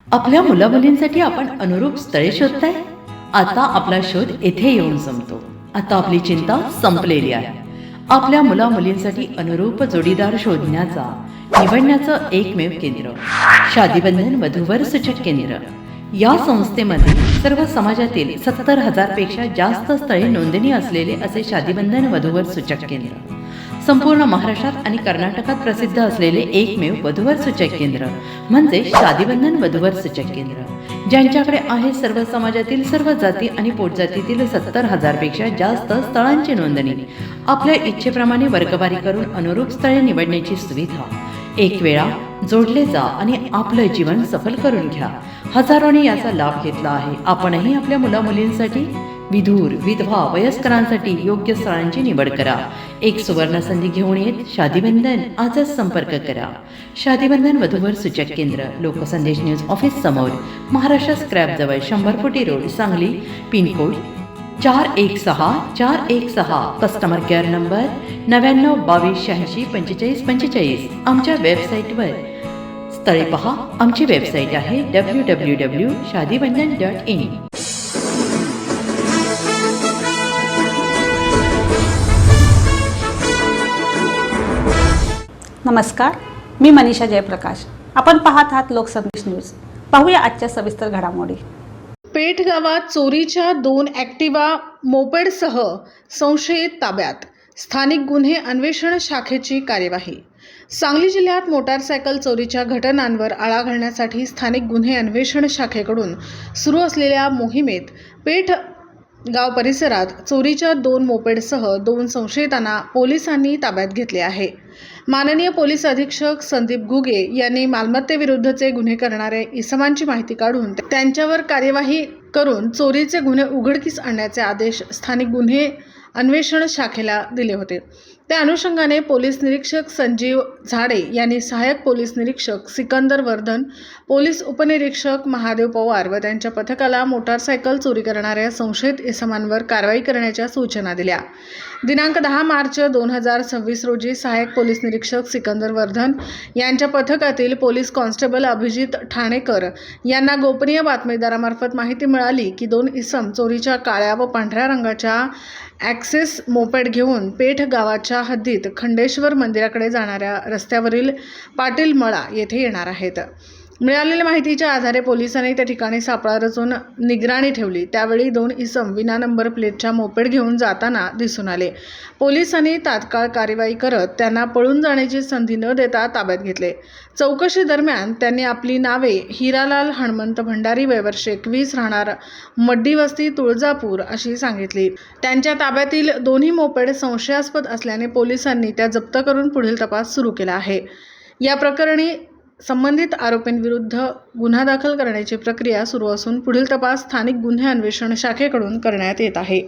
आपल्या मुलामुलींसाठी आपण अनुरूप स्थळे शोधताय? आता आपला शोध येथे येऊन संपतो. आता आपली चिंता संपलेली आहे. आपल्या मुलामुलींसाठी अनुरूप जोडीदार शोधण्याचा निवडण्याचं एकमेव केंद्र शादीबंधन वधूवर सूचक केंद्र. या संस्थेमध्ये सर्व समाजातील 70,000 पेक्षा जास्त स्थळे नोंदणी असलेले असे शादीबंधन वधूवर सूचक केंद्र. संपूर्ण महाराष्ट्रात आणि कर्नाटकात प्रसिद्ध असलेले एकमेव वधूवर सूचक केंद्र म्हणजे शादीबंधन वधूवर सूचक केंद्र, ज्यांच्याकडे आहे सर्व समाजातील सर्व जाती आणि पोटजातीतील 70,000 पेक्षा जास्त स्थळांची नोंदणी. आपल्या इच्छेप्रमाणे वर्गवारी करून अनुरूप स्थळे निवडण्याची सुविधा. एक वेळा जोडले जा आणि आपलं जीवन सफल करून घ्या. हजारोंनी याचा लाभ घेतला आहे. आपणही आपल्या मुलामुलींसाठी, विधूर, विधवा, वयस्करांसाठी योग्य स्थळांची निवड करा. एक सुवर्ण संधी घेऊन येत शादीबंधन. आजच संपर्क करा. शादीबंधन वधूवर सूचक केंद्र, लोकसंदेश न्यूज ऑफिस समोर, महाराष्ट्र स्क्रॅप जवळ, 100 फुटी road, Sangli. Pincode 416 customer care number 9922864545. आमच्या वेबसाईटवर स्थळे पहा. आमची वेबसाईट आहे www.shadibandhan.in. नमस्कार, मी मनीषा जयप्रकाश. आपण पाहत आहात लोकसंदेश न्यूज. पाहूया आजच्या सविस्तर घडामोडी. पेठ गावात चोरीच्या 2 ॲक्टिवा मोपेडसह संशयित ताब्यात. स्थानिक गुन्हे अन्वेषण शाखेची कार्यवाही. सांगली जिल्ह्यात मोटारसायकल चोरीच्या घटनांवर आळा घालण्यासाठी स्थानिक गुन्हे अन्वेषण शाखेकडून सुरू असलेल्या मोहिमेत पेठ गाव परिसरात चोरीच्या 2 मोपेडसह 2 संशयितांना पोलिसांनी ताब्यात घेतले आहे. माननीय पोलीस अधीक्षक संदीप घुगे यांनी मालमत्तेविरुद्धचे गुन्हे करणाऱ्या इसमांची माहिती काढून त्यांच्यावर कार्यवाही करून चोरीचे गुन्हे उघडकीस आणण्याचे आदेश स्थानिक गुन्हे अन्वेषण शाखेला दिले होते. त्या अनुषंगाने पोलीस निरीक्षक संजीव झाडे यांनी सहाय्यक पोलीस निरीक्षक सिकंदर वर्धन, पोलीस उपनिरीक्षक महादेव पवार व त्यांच्या पथकाला मोटारसायकल चोरी करणाऱ्या संशयित इसमांवर कारवाई करण्याच्या सूचना दिल्या. दिनांक 10 मार्च 2026 रोजी सहाय्यक पोलीस निरीक्षक सिकंदर वर्धन यांच्या पथकातील पोलीस कॉन्स्टेबल अभिजित ठाणेकर यांना गोपनीय बातमीदारामार्फत माहिती मिळाली की 2 इसम चोरीच्या काळ्या व पांढऱ्या रंगाच्या ॲक्सेस मोपेड घेऊन पेठ गावाच्या हद्दीत खंडेश्वर मंदिराकडे जाणाऱ्या रस्त्यावरील पाटील मळा येथे येणार आहेत. मिळालेल्या माहितीच्या आधारे पोलिसांनी त्या ठिकाणी सापळा रचून निगराणी ठेवली. त्यावेळी 2 इसम विना नंबर प्लेटच्या मोपेड घेऊन जाताना दिसून आले. पोलिसांनी तात्काळ कार्यवाही करत त्यांना पळून जाण्याची संधी न देता ताब्यात घेतले. चौकशी दरम्यान त्यांनी आपली नावे हिरालाल हनुमंत भंडारी, वय वर्ष 21, राहणार मड्डी वस्ती, तुळजापूर अशी सांगितली. त्यांच्या ताब्यातील दोन्ही मोपेड संशयास्पद असल्याने पोलिसांनी त्या जप्त करून पुढील तपास सुरू केला आहे. या प्रकरणी संबंधित आरोपींविरुद्ध गुन्हा दाखल करण्याची प्रक्रिया सुरू असून पुढील तपास स्थानिक गुन्हे अन्वेषण शाखेकडून करण्यात येत आहे.